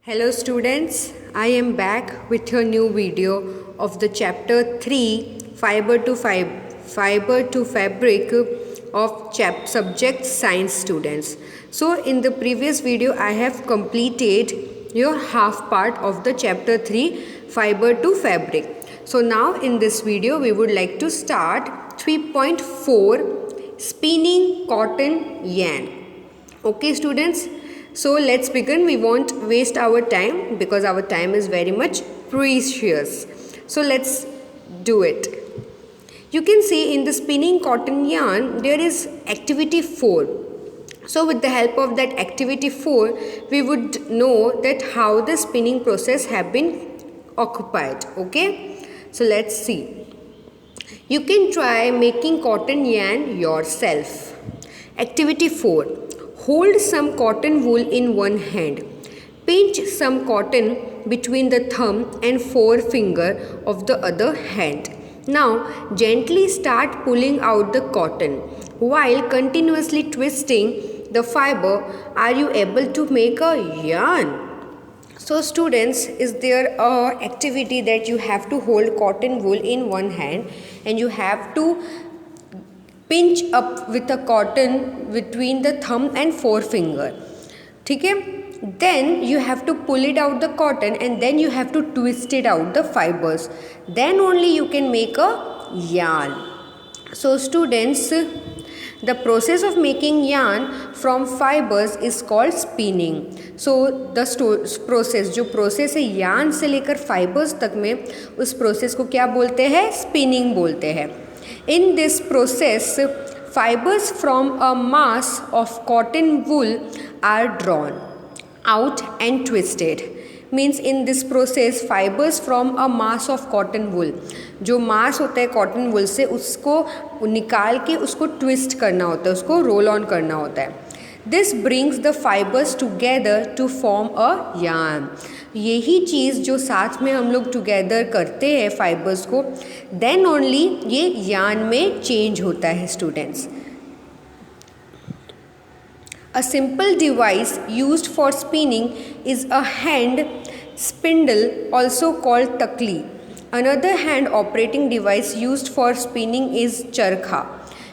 Hello students, I am back with your new video of the chapter 3 fiber to fabric of subject science students. So in the previous video I have completed your half part of the chapter 3 fiber to fabric. So now in this video we would like to start 3.4 spinning cotton yarn. Okay students, so let's begin. We won't waste our time because our time is very much precious. So let's do it. You can see in the spinning cotton yarn there is activity 4. So with the help of that activity 4 we would know that how the spinning process have been occupied. Okay, so let's see. You can try making cotton yarn yourself. Activity 4. Hold some cotton wool in one hand. Pinch some cotton between the thumb and forefinger of the other hand. Now gently start pulling out the cotton. While continuously twisting the fiber, are you able to make a yarn? So students, is there a activity that you have to hold cotton wool in one hand and you have to pinch up with a cotton between the thumb and forefinger. ठीक है? Then you have to pull it out the cotton and then you have to twist it out the fibers. Then only you can make a yarn. So students, the process of making yarn from fibers is called spinning. So the process, जो process है yarn से लेकर fibers तक में, उस process को क्या बोलते हैं? Spinning बोलते हैं. In this process, fibers from a mass of cotton wool are drawn out and twisted. Means in this process, fibers from a mass of cotton wool, जो mass होता है cotton wool से, उसको निकाल के उसको twist करना होता है, उसको roll on करना होता है. This brings the fibers together to form a yarn. यही चीज़ जो साथ में हम लोग टुगेदर करते हैं फाइबर्स को, देन ओनली ये यार्न में चेंज होता है students. A simple device used for spinning is a hand spindle, also called takli. Another hand operating device used for spinning is charkha.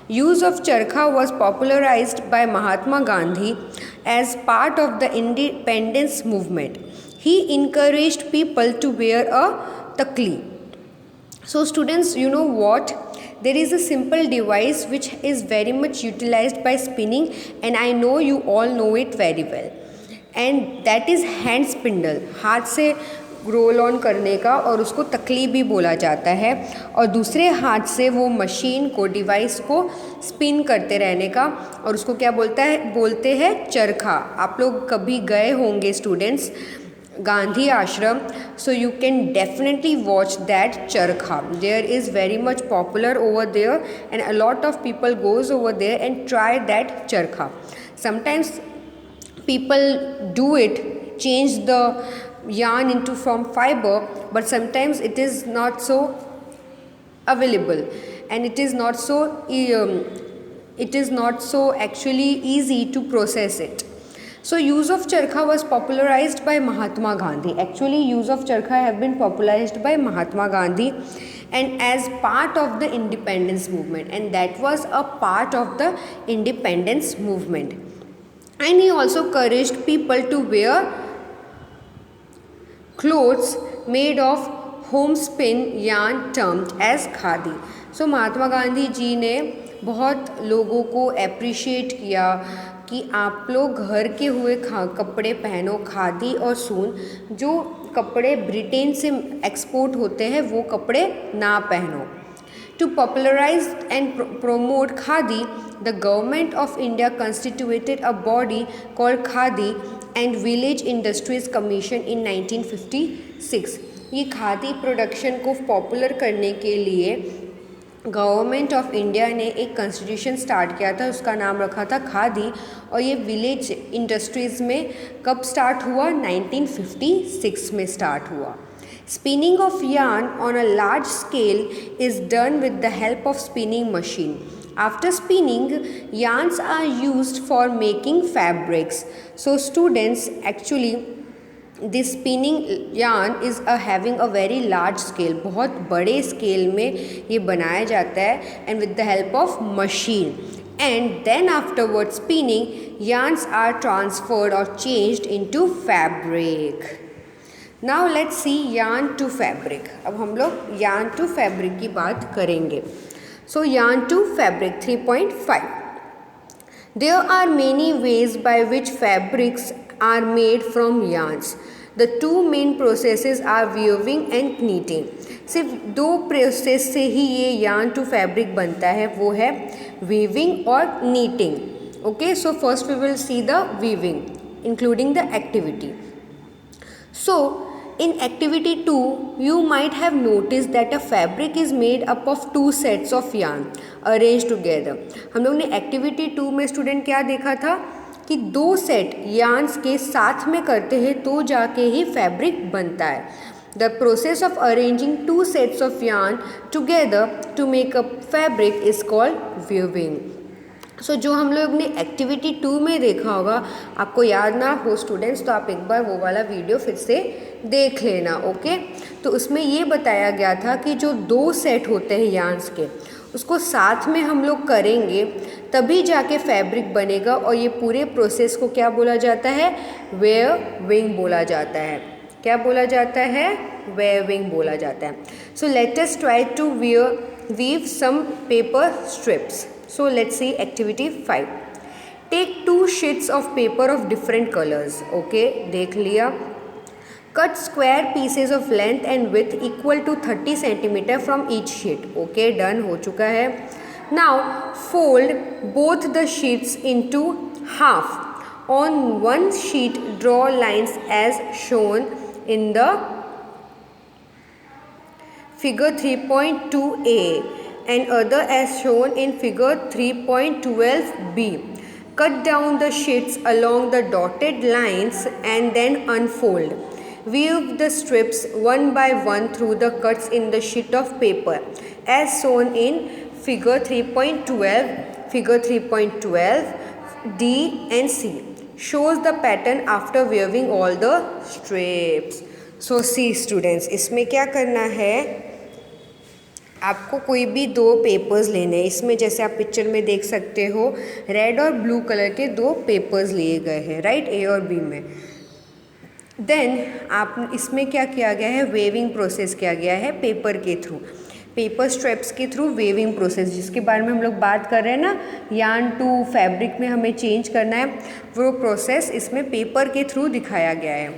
Use of charkha was popularized by Mahatma Gandhi as part of the independence movement. He encouraged people to wear a takli. So students, you know what? There is a simple device which is very much utilized by spinning, and I know you all know it very well. And that is hand spindle. हाथ से roll on करने का, और उसको तकली भी बोला जाता है, और दूसरे हाथ से वो मशीन को, डिवाइस को स्पिन करते रहने का, और उसको क्या बोलते हैं चरखा. आप लोग कभी गए होंगे students Gandhi Ashram, so you can definitely watch that charkha. There is very much popular over there, and a lot of people goes over there and try that charkha. Sometimes people do it, change the yarn into from fiber, but sometimes it is not so available, and it is not so actually easy to process it. So use of charkha was popularized by Mahatma Gandhi. Actually, use of charkha have been popularized by Mahatma Gandhi, and as part of the independence movement, and that was a part of the independence movement. And he also encouraged people to wear clothes made of homespun yarn termed as khadi. So Mahatma Gandhi ji ने बहुत लोगों को appreciate किया कि आप लोग घर के हुए कपड़े पहनो, खादी और सून. जो कपड़े ब्रिटेन से एक्सपोर्ट होते हैं वो कपड़े ना पहनो. To popularize and promote khadi, the government of India constituted a body called Khadi and Village Industries Commission in 1956. ये खादी प्रोडक्शन को पॉपुलर करने के लिए गवर्नमेंट ऑफ इंडिया ने एक कॉन्स्टिट्यूशन स्टार्ट किया था, उसका नाम रखा था खादी, और ये विलेज इंडस्ट्रीज़ में कब स्टार्ट हुआ? 1956 में स्टार्ट हुआ. Spinning of yarn on a large scale is done with the help of spinning machine. After spinning, yarns are used for making fabrics. So students, actually this spinning yarn is having a very large scale, बहुत बड़े scale में ये बनाया जाता है and with the help of machine. And then afterward spinning yarns are transferred or changed into fabric. Now let's see yarn to fabric. अब हम लोग yarn to fabric की बात करेंगे. So yarn to fabric 3.5. There are many ways by which fabrics are made from yarns. The two main processes are weaving and knitting. सिर्फ दो process से ही ये yarn to fabric बनता है, वो है weaving और knitting. Okay, so first we will see the weaving, including the activity. So in activity 2, you might have noticed that a fabric is made up of two sets of yarn arranged together. हम लोग ने activity 2 में student क्या देखा था कि दो set yarns के साथ में करते हैं तो जाके ही फैब्रिक बनता है. The process of arranging two sets of yarn together to make a fabric is called weaving. सो जो हम लोग ने एक्टिविटी 2 में देखा होगा, आपको याद ना हो स्टूडेंट्स तो आप एक बार वो वाला वीडियो फिर से देख लेना. ओके, तो उसमें ये बताया गया था कि जो दो सेट होते हैं yarns के, उसको साथ में हम लोग करेंगे तभी जाके फैब्रिक बनेगा. और ये पूरे प्रोसेस को क्या बोला जाता है? वेविंग बोला जाता है. क्या बोला जाता है? वेविंग बोला जाता है. So let us try to weave some paper strips. So let's see activity 5. Take two sheets of paper of different colors. Okay, देख लिया. Cut square pieces of length and width equal to 30 cm from each sheet. Okay, done, हो चुका है. Now fold both the sheets into half. On one sheet draw lines as shown in the figure 3.2a and other as shown in figure 3.12b. Cut down the sheets along the dotted lines and then unfold. Weave the strips one by one through the cuts in the sheet of paper as shown in figure 3.12. Figure 3.12 D and C shows the pattern after weaving all the strips. So see students, इसमें क्या करना है, आपको कोई भी दो papers लेने हैं. इसमें जैसे आप पिक्चर में देख सकते हो रेड और ब्लू कलर के दो पेपर्स लिए गए हैं, राइट, ए और बी में. देन आप इसमें क्या किया गया है? वेविंग प्रोसेस किया गया है पेपर के थ्रू, पेपर स्ट्रिप्स के थ्रू वेविंग प्रोसेस, जिसके बारे में हम लोग बात कर रहे हैं ना, yarn टू फैब्रिक में हमें चेंज करना है, वो प्रोसेस इसमें पेपर के थ्रू दिखाया गया है.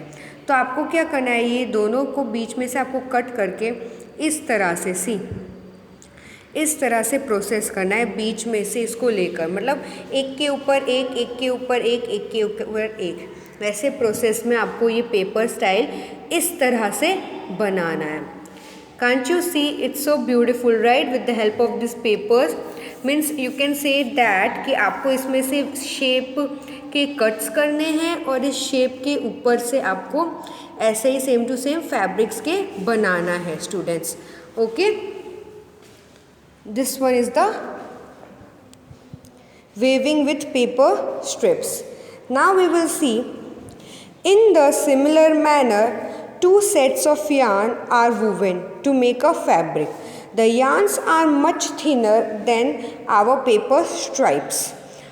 तो आपको क्या करना है, ये दोनों को बीच में से आपको कट करके इस तरह से इस तरह से प्रोसेस करना है, बीच में से इसको लेकर, मतलब एक के ऊपर एक, एक के ऊपर एक, एक के ऊपर एक, वैसे प्रोसेस में आपको ये पेपर स्टाइल इस तरह से बनाना है. Can't you see it's so beautiful, right? With the help of this papers, means you can say that कि आपको इसमें से शेप के कट्स करने हैं और इस शेप के ऊपर से आपको ऐसे ही सेम टू सेम फैब्रिक्स के बनाना है students. Okay, this one is the weaving with paper strips. Now we will see in the similar manner two sets of yarn are woven to make a fabric. The yarns are much thinner than our paper stripes.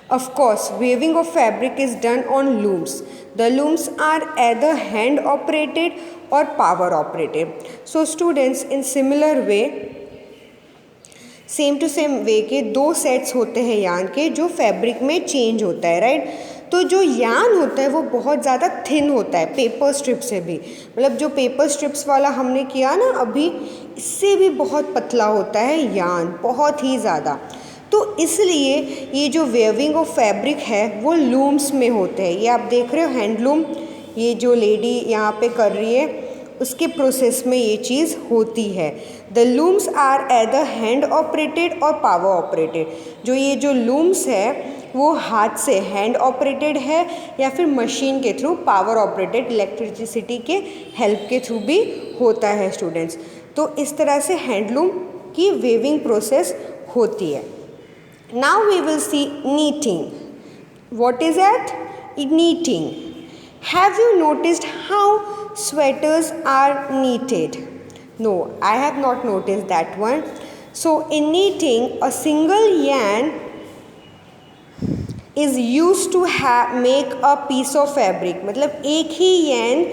Of course, weaving of fabric is done on looms. The looms are either hand operated or power operated. So students, in similar way, same to same way के दो sets होते हैं yarn के जो fabric में change होता है, right. तो जो यार्न होता है वो बहुत ज़्यादा थिन होता है पेपर स्ट्रिप से भी, मतलब जो पेपर स्ट्रिप्स वाला हमने किया ना अभी, इससे भी बहुत पतला होता है यार्न, बहुत ही ज़्यादा. तो इसलिए ये जो वेविंग ऑफ फैब्रिक है वो लूम्स में होते हैं. ये आप देख रहे हो हैंडलूम, ये जो लेडी यहाँ पे कर रही है उसके प्रोसेस में ये चीज़ होती है. The looms are either hand operated और पावर ऑपरेटेड. जो ये जो लूम्स है वो हाथ से हैंड ऑपरेटेड है या फिर मशीन के थ्रू पावर ऑपरेटेड, इलेक्ट्रिसिटी के हेल्प के थ्रू भी होता है स्टूडेंट्स. तो इस तरह से हैंडलूम की वेविंग प्रोसेस होती है. Now we will see knitting. What is that? Knitting. Have you noticed how sweaters are knitted? No, I have not noticed that one. So in knitting, a single yarn is used to make a piece of fabric. मतलब एक ही yarn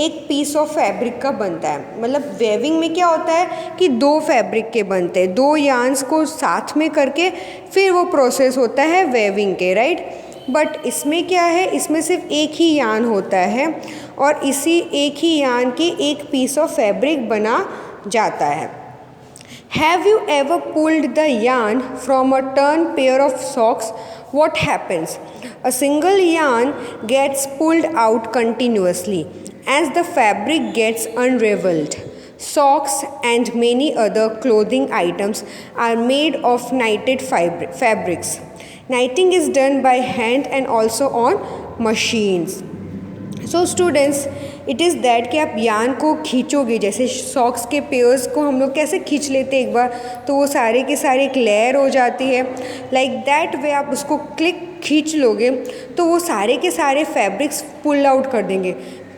एक piece of fabric का बनता है. मतलब waving में क्या होता है कि दो फैब्रिक के बनते हैं, दो यार्न्स को साथ में करके फिर वो प्रोसेस होता है वेविंग के, राइट. बट इसमें क्या है, इसमें सिर्फ एक ही यार्न होता है और इसी एक ही यार्न की एक पीस ऑफ फैब्रिक बना जाता है. Have you ever pulled the yarn from a torn pair of socks? What happens? A single yarn gets pulled out continuously as the fabric gets unraveled. Socks and many other clothing items are made of knitted fabrics. Knitting is done by hand and also on machines. So students, it is that कि आप yarn को खींचोगे, जैसे socks के pairs को हम लोग कैसे खींच लेते हैं एक बार, तो वो सारे के सारे एक लेयर हो जाती है. लाइक दैट वे आप उसको खींच लोगे तो वो सारे के सारे फैब्रिक्स पुल आउट कर देंगे.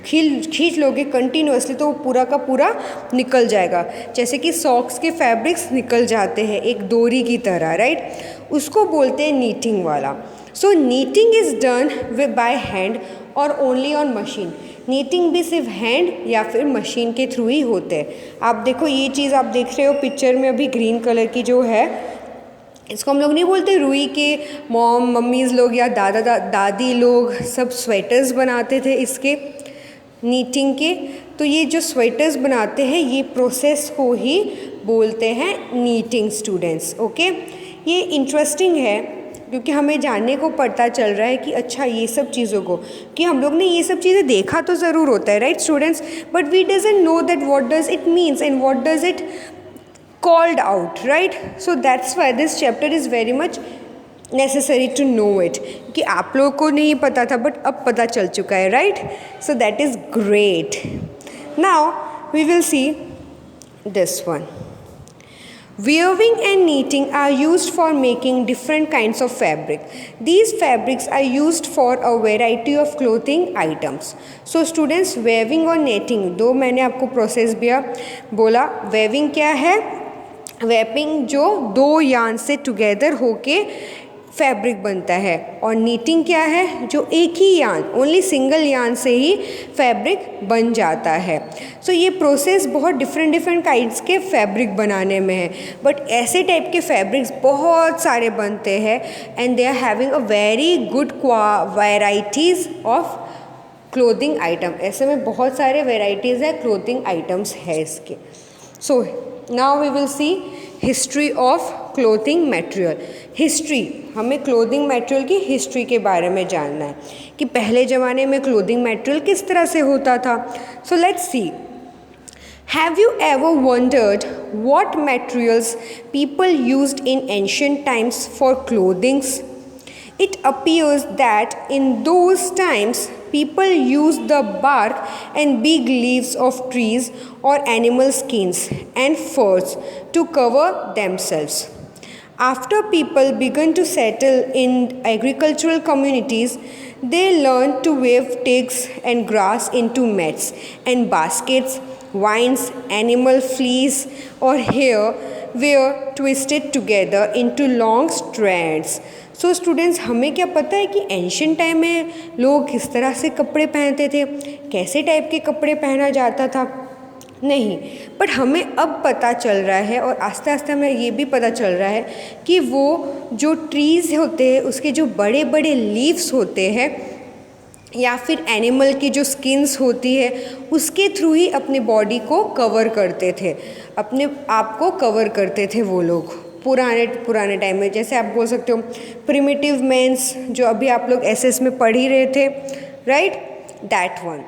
खींच लोगे कंटिन्यूसली तो वो पूरा का पूरा निकल जाएगा, जैसे कि सॉक्स के फैब्रिक्स निकल जाते हैं एक डोरी की तरह, राइट. उसको बोलते हैं नीटिंग वाला. So knitting is done by hand और ओनली ऑन मशीन. नीटिंग भी सिर्फ हैंड या फिर मशीन के थ्रू ही होते हैं. आप देखो ये चीज़ आप देख रहे हो पिक्चर में अभी ग्रीन कलर की जो है, इसको हम लोग नहीं बोलते रुई के. मम्मीज़ लोग या दादी लोग सब स्वेटर्स बनाते थे इसके नीटिंग के. तो ये जो स्वेटर्स बनाते हैं ये प्रोसेस को ही बोलते हैं नीटिंग स्टूडेंट्स. ओके, ये इंटरेस्टिंग है क्योंकि हमें जानने को पता चल रहा है कि अच्छा ये सब चीज़ों को, कि हम लोग ने ये सब चीज़ें देखा तो ज़रूर होता है, right students, but we doesn't know that what does it means and what does it called out, right. So that's why this chapter is very much necessary to know it, कि आप लोगों को नहीं पता था बट अब पता चल चुका है, right. So that is great. Now we will see this one. Weaving and knitting are used for making different kinds of fabric. These fabrics are used for a variety of clothing items. So students, weaving और knitting दो मैंने आपको process भी बोला. weaving क्या है? weaving जो दो yarn से टुगेदर होके फैब्रिक बनता है, और नीटिंग क्या है, जो एक ही यार्न ओनली सिंगल यार्न से ही फैब्रिक बन जाता है. सो ये प्रोसेस बहुत डिफरेंट काइंड्स के फैब्रिक बनाने में है, बट ऐसे टाइप के फैब्रिक्स बहुत सारे बनते हैं and they are having a very good varieties of clothing item. ऐसे में बहुत सारे वेराइटीज़ है क्लोथिंग आइटम्स है इसके. So now we will see history of clothing material. History, हमें क्लोथिंग मटेरियल की हिस्ट्री के बारे में जानना है कि पहले ज़माने में क्लोथिंग मटेरियल किस तरह से होता था. So let's see. Have you ever wondered what materials people used in ancient times for clothing? It appears that in those times people used the bark and big leaves of trees or animal skins and furs to cover themselves. After people began to settle in agricultural communities, they learned to weave twigs and grass into mats and baskets. Vines, animal fleece or hair were twisted together into long strands. So students, हमें क्या पता है कि ancient time में लोग किस तरह से कपड़े पहनते थे, कैसे टाइप के कपड़े पहना जाता था, नहीं. बट हमें अब पता चल रहा है और आस्ते आस्ते हमें ये भी पता चल रहा है कि वो जो ट्रीज़ होते हैं उसके जो बड़े बड़े लीव्स होते हैं या फिर एनिमल की जो स्किन्स होती है उसके थ्रू ही अपने बॉडी को कवर करते थे, अपने आप को कवर करते थे वो लोग पुराने टाइम में. जैसे आप बोल सकते हो प्रिमिटिव मेंस, जो अभी आप लोग एसएस में पढ़ ही रहे थे, राइट, दैट वन.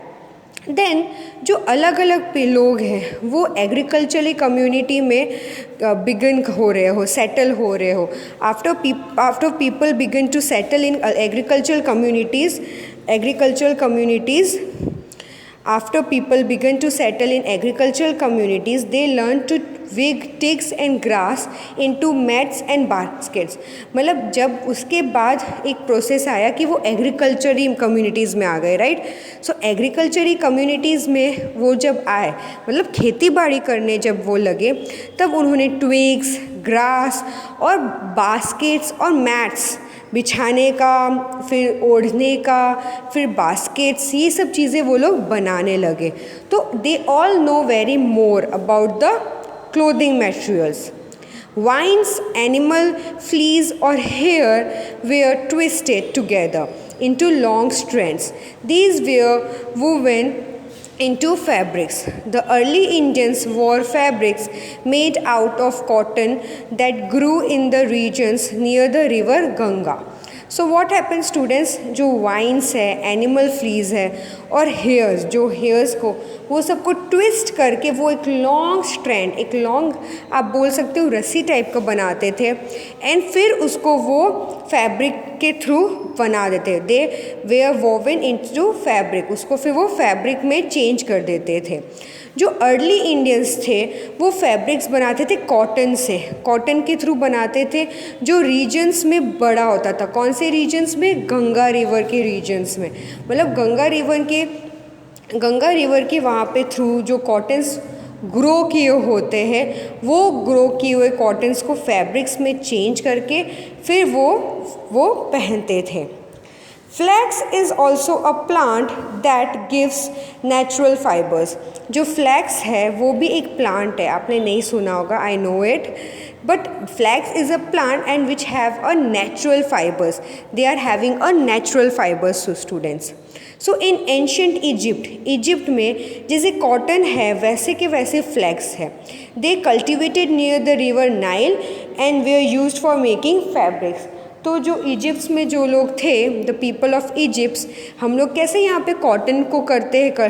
देन जो अलग अलग लोग हैं वो एग्रीकल्चरली कम्युनिटी में बिगन हो रहे हो, सेटल हो रहे हो. After people began to settle in agricultural communities After people began to settle in agricultural communities, they learned to wig twigs and grass into mats and baskets. मतलब जब उसके बाद एक प्रोसेस आया कि वो एग्रीकल्चरी कम्युनिटीज़ में आ गए, राइट. सो एग्रीकल्चरी कम्युनिटीज़ में वो जब आए, मतलब खेती बाड़ी करने जब वो लगे, तब उन्होंने ट्विग्स, ग्रास और बास्केट्स और मैट्स बिछाने का, फिर ओढ़ने का, फिर बास्केट्स, ये सब चीज़ें वो लोग बनाने लगे. तो they all know very more about the clothing materials. Vines, animal fleece or hair were twisted together into long strands. These were woven into fabrics. The early Indians wore fabrics made out of cotton that grew in the regions near the river Ganga. So what happen students, जो wines है, animal fleas है और hairs, जो hairs को वो सबको twist करके वो एक लॉन्ग स्ट्रैंड, एक लॉन्ग आप बोल सकते हो रस्सी टाइप का बनाते थे, एंड फिर उसको वो फैब्रिक के थ्रू बना देते. दे वेयर वोवन इनटू फैब्रिक, उसको फिर वो फैब्रिक में चेंज कर देते थे. जो अर्ली इंडियंस थे वो फैब्रिक्स बनाते थे कॉटन से, कॉटन के थ्रू बनाते थे, जो रीजन्स में बड़ा होता था. कौन से रीजन्स में? गंगा रिवर के रीजन्स में. मतलब गंगा रिवर के वहाँ पे थ्रू जो कॉटन्स ग्रो किए होते हैं, वो ग्रो किए हुए कॉटन्स को फैब्रिक्स में चेंज करके फिर वो पहनते थे. Flax is also a plant that gives natural fibres. जो फ्लैक्स है वो भी एक प्लांट है, आपने नहीं सुना होगा, I know it, but flax is a plant and which have a natural fibres. They are having a natural fibres to students. So in ancient Egypt में जैसे कॉटन है वैसे के वैसे फ्लैक्स है. They cultivated near the river Nile and वे are used for making fabrics. तो जो इजिप्ट में जो लोग थे, द पीपल ऑफ इजिप्ट, हम लोग कैसे यहाँ पे कॉटन को करते हैं,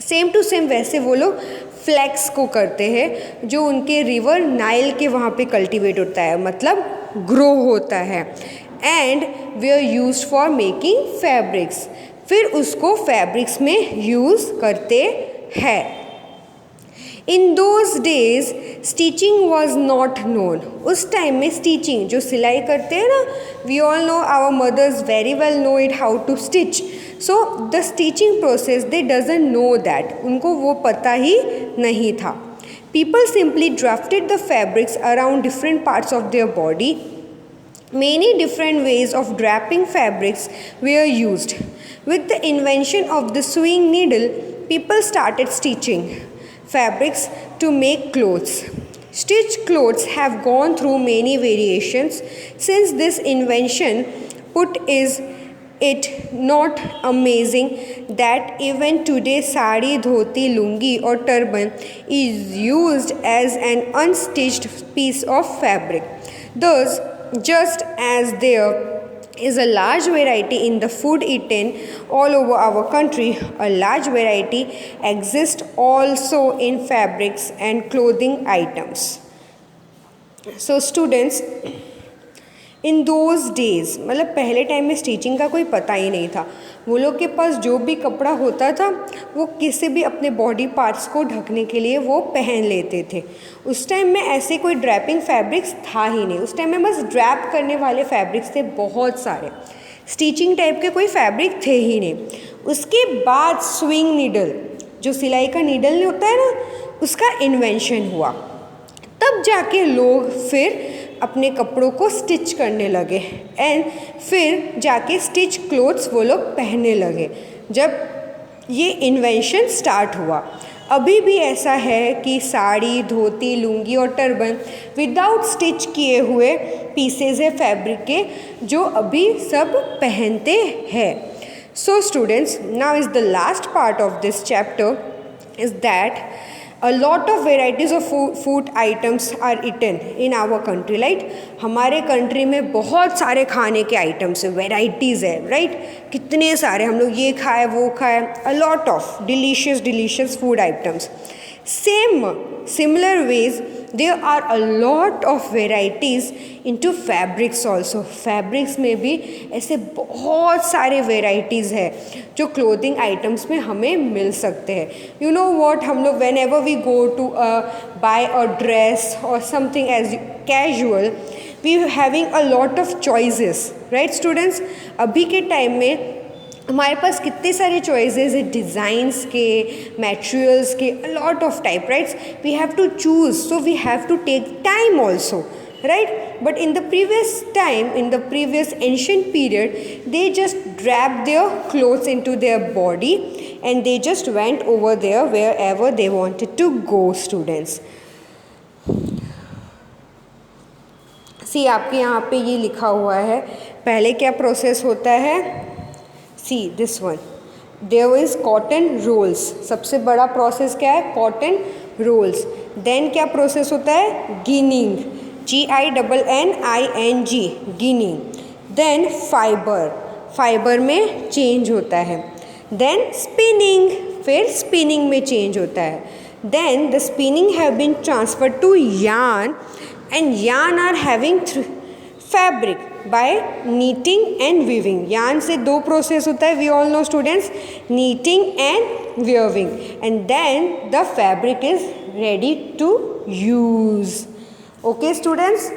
सेम टू सेम वैसे वो लोग फ्लैक्स को करते हैं, जो उनके रिवर नाइल के वहाँ पे कल्टीवेट होता है, मतलब ग्रो होता है, एंड वे are used for making fabrics. फिर उसको फैब्रिक्स में यूज़ करते हैं. In those days stitching was not known. उस टाइम में स्टिचिंग, जो सिलाई करते हैं ना, we all know, our mothers very well know it how to stitch. So the stitching process they doesn't know that, उनको वो पता ही नहीं था. People simply drafted the fabrics around different parts of their body. Many different ways of draping fabrics were used. With the invention of the sewing needle, people started stitching fabrics to make clothes. Stitched clothes have gone through many variations since this invention. Is it not amazing that even today sari, dhoti, lungi or turban is used as an unstitched piece of fabric? Thus, just as there is a large variety in the food eaten all over our country, a large variety exists also in fabrics and clothing items. So students, in those days, मतलब पहले time में stitching का कोई पता ही नहीं था. वो लोग के पास जो भी कपड़ा होता था वो किसी भी अपने बॉडी पार्ट्स को ढकने के लिए वो पहन लेते थे. उस टाइम में ऐसे कोई ड्रैपिंग फैब्रिक्स था ही नहीं. उस टाइम में बस ड्रैप करने वाले फैब्रिक्स थे बहुत सारे, स्टिचिंग टाइप के कोई फैब्रिक थे ही नहीं. उसके बाद स्विंग नीडल, जो सिलाई का नीडल होता है ना, उसका इन्वेंशन हुआ. तब जाके लोग फिर अपने कपड़ों को स्टिच करने लगे, एंड फिर जाके स्टिच क्लोथ्स वो लोग पहनने लगे जब ये इन्वेंशन स्टार्ट हुआ. अभी भी ऐसा है कि साड़ी, धोती, लुंगी और टर्बन विदाउट स्टिच किए हुए पीसेज है फैब्रिक के, जो अभी सब पहनते हैं. So students, now is the last part of this chapter is that a lot of varieties of food items are eaten in our country, right? हमारे कंट्री में बहुत सारे खाने के आइटम्स है, वेराइटीज़ है, राइट? कितने सारे, हम लोग ये खाए वो खाए, a lot of delicious food items. Similar ways, there are a lot of varieties into fabrics also. Fabrics में भी ऐसे बहुत सारे varieties है जो clothing items में हमें मिल सकते हैं. You know what, हम लोग whenever we go to buy a dress or something as casual, we are having a lot of choices, right students? अभी के टाइम में हमारे पास कितने सारे चॉइसेस है डिज़ाइंस के, मटेरियल्स के, a lot of type, rights. We have to choose, so we have to take time also, right? But in the previous time, in the previous ancient period, they just wrapped their clothes into their body and they just went over there wherever they wanted to go, students. See, आपके यहाँ पे ये लिखा हुआ है, पहले क्या process होता है. See this one, there is cotton rolls. सबसे बड़ा प्रोसेस क्या है? Cotton rolls. देन क्या प्रोसेस होता है? Ginning, GINNING, ginning. Then fibre, fibre में चेंज होता है. देन स्पिनिंग, फिर स्पिनिंग में चेंज होता है. Then the spinning have been transferred to yarn and yarn are having fabric by knitting and weaving. yarn से दो प्रोसेस होता है, we all know students, knitting and weaving, and then the fabric is ready to use. Okay students,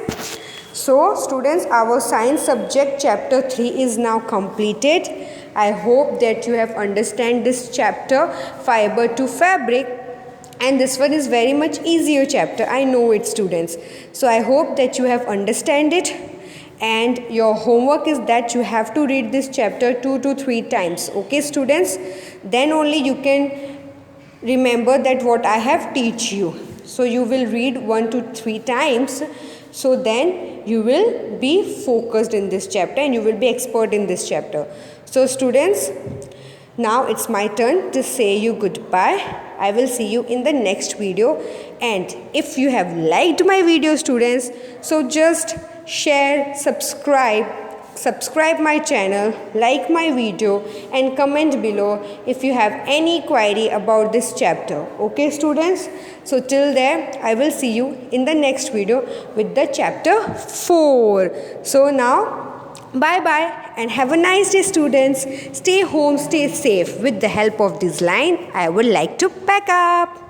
so students, our science subject chapter 3 is now completed. I hope that you have understand this chapter, fiber to fabric, and this one is very much easier chapter. I know it students, so I hope that you have understand it. And your homework is that you have to read this chapter 2 to 3 times. Okay students, then only you can remember that what I have teach you. So you will read 1 to 3 times, so then you will be focused in this chapter and you will be expert in this chapter. So students, now it's my turn to say you goodbye. I will see you in the next video. And if you have liked my video students, so just share, subscribe my channel, like my video and comment below if you have any query about this chapter. Okay students, so till there I will see you in the next video with the chapter 4. So now bye bye and have a nice day students. Stay home, stay safe. With the help of this line, I would like to pack up.